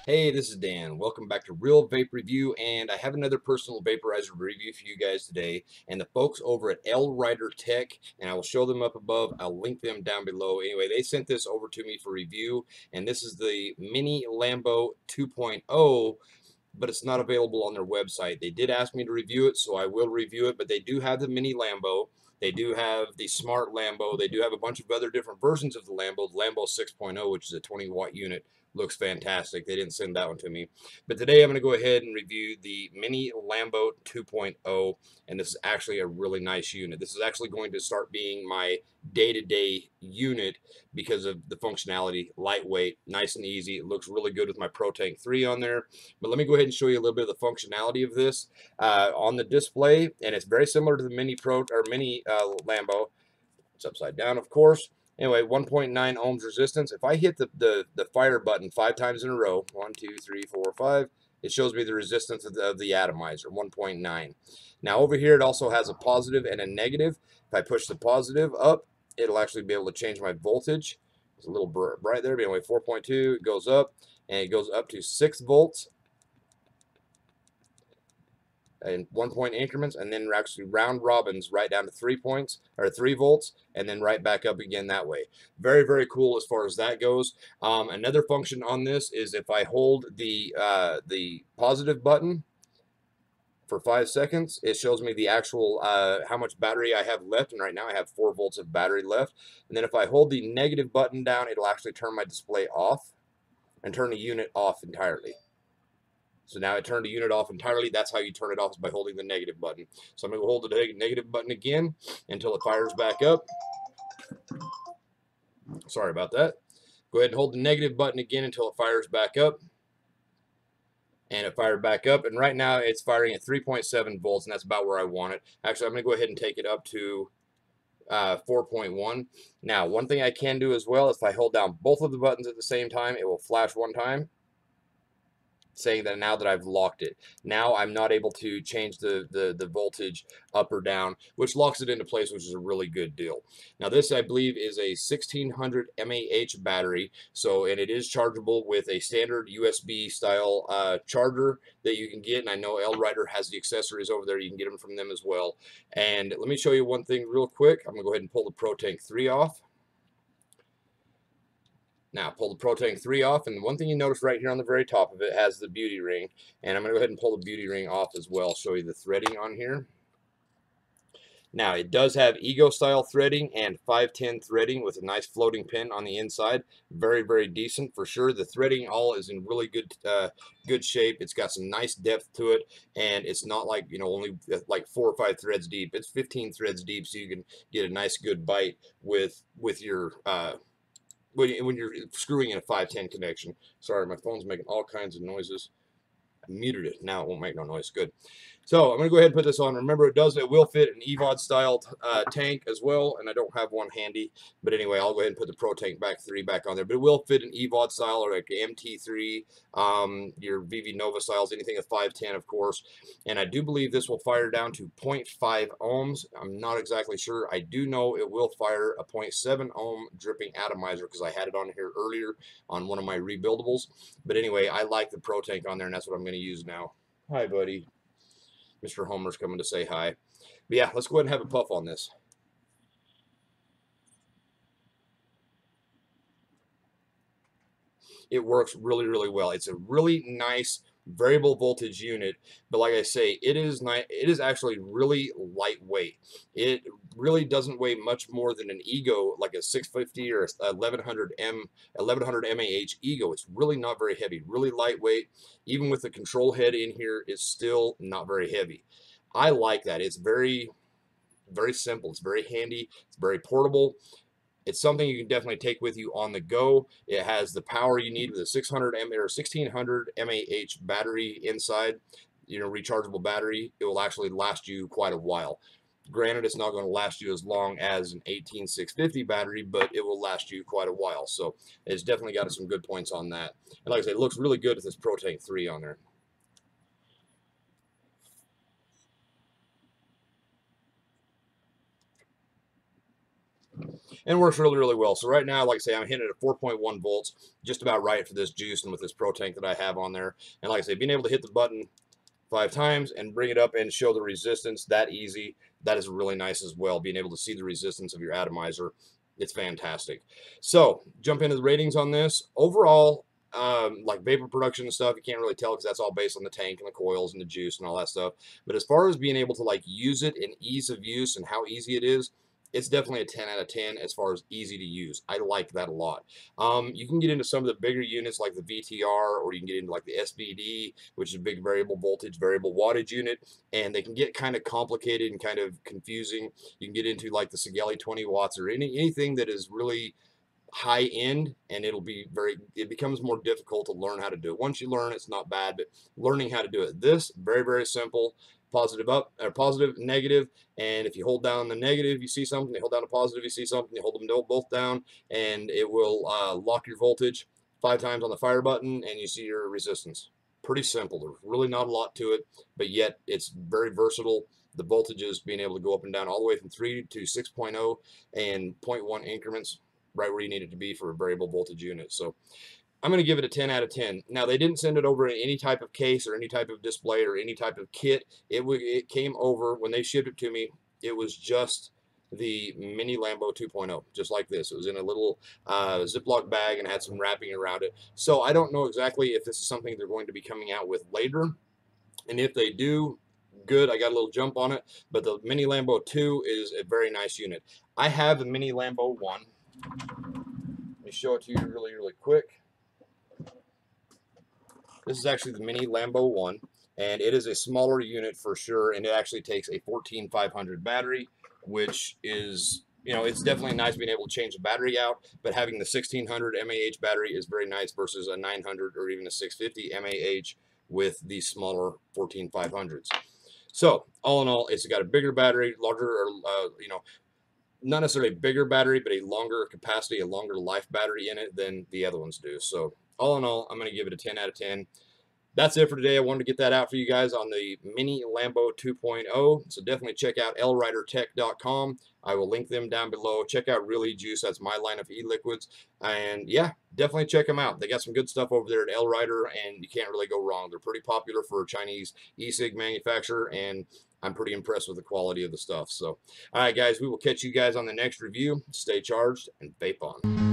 Hey, this is Dan. Welcome back to Real Vape Review, and I have another personal vaporizer review for you guys today. And the folks over at LRiderTech, and I will show them up above. I'll link them down below. Anyway, they sent this over to me for review, and this is the Mini Lambo 2.0, but it's not available on their website. They did ask me to review it, so I will review it, but they do have the Mini Lambo. They do have the Smart Lambo. They do have a bunch of other different versions of the Lambo. The Lambo 6.0, which is a 20-watt unit, looks fantastic. They didn't send that one to me. But today I'm going to go ahead and review the Mini Lambo 2.0, and this is actually a really nice unit. This is actually going to start being my day-to-day unit because of the functionality, lightweight, nice and easy. It looks really good with my ProTank 3 on there. But let me go ahead and show you a little bit of the functionality of this on the display, and it's very similar to the Mini Lambo. It's upside down, of course. Anyway, 1.9 ohms resistance. If I hit the fire button 5 times in a row, 1, 2, 3, 4, 5, it shows me the resistance of the atomizer, 1.9. Now over here, it also has a positive and a negative. If I push the positive up, it'll actually be able to change my voltage. It's a little bright there, but anyway, 4.2, it goes up, and it goes up to 6 volts in 1 point increments, and then actually round robins right down to 3 points or 3 volts, and then right back up again that way. Very, very cool as far as that goes. Another function on this is if I hold the positive button for 5 seconds, it shows me the actual how much battery I have left, and right now I have 4 volts of battery left. And then if I hold the negative button down, it'll actually turn my display off and turn the unit off entirely. So now it turned the unit off entirely. That's how you turn it off, is by holding the negative button. So I'm going to hold the negative button again until it fires back up. Sorry about that. Go ahead and hold the negative button again until it fires back up. And it fired back up. And right now it's firing at 3.7 volts, and that's about where I want it. Actually, I'm going to go ahead and take it up to 4.1. Now, one thing I can do as well, if I hold down both of the buttons at the same time, it will flash one time, saying that now that I've locked it. Now I'm not able to change the voltage up or down, which locks it into place, which is a really good deal. Now this, I believe, is a 1600 mAh battery, so, and it is chargeable with a standard USB style charger that you can get, and I know LRider has the accessories over there. You can get them from them as well. And let me show you one thing real quick. I'm gonna go ahead and pull the ProTank 3 off. Now, pull the ProTank 3 off, and one thing you notice right here on the very top of it has the beauty ring, and I'm going to go ahead and pull the beauty ring off as well, show you the threading on here. Now, it does have Ego-style threading and 510 threading with a nice floating pin on the inside. Very, very decent for sure. The threading all is in really good shape. It's got some nice depth to it, and it's not like, you know, only like 4 or 5 threads deep. It's 15 threads deep, so you can get a nice good bite with your when you're screwing in a 510 connection. Sorry, my phone's making all kinds of noises. I muted it. Now it won't make no noise. Good. So I'm going to go ahead and put this on. Remember, it will fit an EVOD style tank as well, and I don't have one handy. But anyway, I'll go ahead and put the ProTank 3 back on there. But it will fit an EVOD style or like MT3, your VV Nova styles, anything at 510, of course. And I do believe this will fire down to 0.5 ohms. I'm not exactly sure. I do know it will fire a 0.7 ohm dripping atomizer because I had it on here earlier on one of my rebuildables. But anyway, I like the ProTank on there, and that's what I'm going to use now. Hi, buddy. Mr. Homer's coming to say hi. But yeah, let's go ahead and have a puff on this. It works really, really well. It's a really nice variable voltage unit, but like I say, it is actually really lightweight. It really doesn't weigh much more than an Ego, like a 650 or 1100 mAh Ego. It's really not very heavy, really lightweight. Even with the control head in here, it's still not very heavy. I like that. It's very, very simple. It's very handy. It's very portable. It's something you can definitely take with you on the go. It has the power you need with a 600 mAh or 1600 mAh battery inside, you know, rechargeable battery. It will actually last you quite a while. Granted, it's not going to last you as long as an 18650 battery, but it will last you quite a while. So it's definitely got some good points on that. And like I said, it looks really good with this ProTank 3 on there. and works really, really well. So right now, like I say, I'm hitting it at 4.1 volts, just about right for this juice and with this Pro Tank that I have on there. And like I say, being able to hit the button 5 times and bring it up and show the resistance that easy, that is really nice as well. Being able to see the resistance of your atomizer, it's fantastic. So jump into the ratings on this. Overall, like vapor production and stuff, you can't really tell because that's all based on the tank and the coils and the juice and all that stuff. But as far as being able to like use it and ease of use and how easy it is, it's definitely a 10 out of 10 as far as easy to use. I like that a lot. You can get into some of the bigger units like the VTR, or you can get into like the SVD, which is a big variable voltage, variable wattage unit, and they can get kind of complicated and kind of confusing. You can get into like the Sigelli 20 watts or anything that is really high end, and it becomes more difficult to learn how to do it. Once you learn, it's not bad, but learning how to do it, this very, very simple. Positive up or positive, negative, and if you hold down the negative, you see something. You hold down the positive, you see something. You hold them both down, and it will lock your voltage 5 times on the fire button, and you see your resistance. Pretty simple. There's really not a lot to it, but yet it's very versatile. The voltages being able to go up and down all the way from 3 to 6.0 and 0.1 increments, right where you need it to be for a variable voltage unit. So I'm going to give it a 10 out of 10. Now, they didn't send it over in any type of case or any type of display or any type of kit. It came over, when they shipped it to me, it was just the mini Lambo 2.0, just like this. It was in a little Ziploc bag and had some wrapping around it. So I don't know exactly if this is something they're going to be coming out with later. And if they do, good, I got a little jump on it. But the mini Lambo 2 is a very nice unit. I have the mini Lambo 1. Let me show it to you really, really quick. This is actually the mini Lambo 1, and it is a smaller unit for sure, and it actually takes a 14500 battery, which is, you know, it's definitely nice being able to change the battery out, but having the 1600 mAh battery is very nice versus a 900 or even a 650 mAh with the smaller 14500s. So all in all, it's got a bigger battery, larger, or you know, not necessarily a bigger battery, but a longer capacity, a longer life battery in it than the other ones do. So all in all, I'm going to give it a 10 out of 10. That's it for today. I wanted to get that out for you guys on the mini Lambo 2.0. So definitely check out LRiderTech.com. I will link them down below. Check out Ejuice. That's my line of e-liquids. And yeah, definitely check them out. They got some good stuff over there at LRider, and you can't really go wrong. They're pretty popular for a Chinese e-cig manufacturer, and I'm pretty impressed with the quality of the stuff. So, all right, guys, we will catch you guys on the next review. Stay charged and vape on.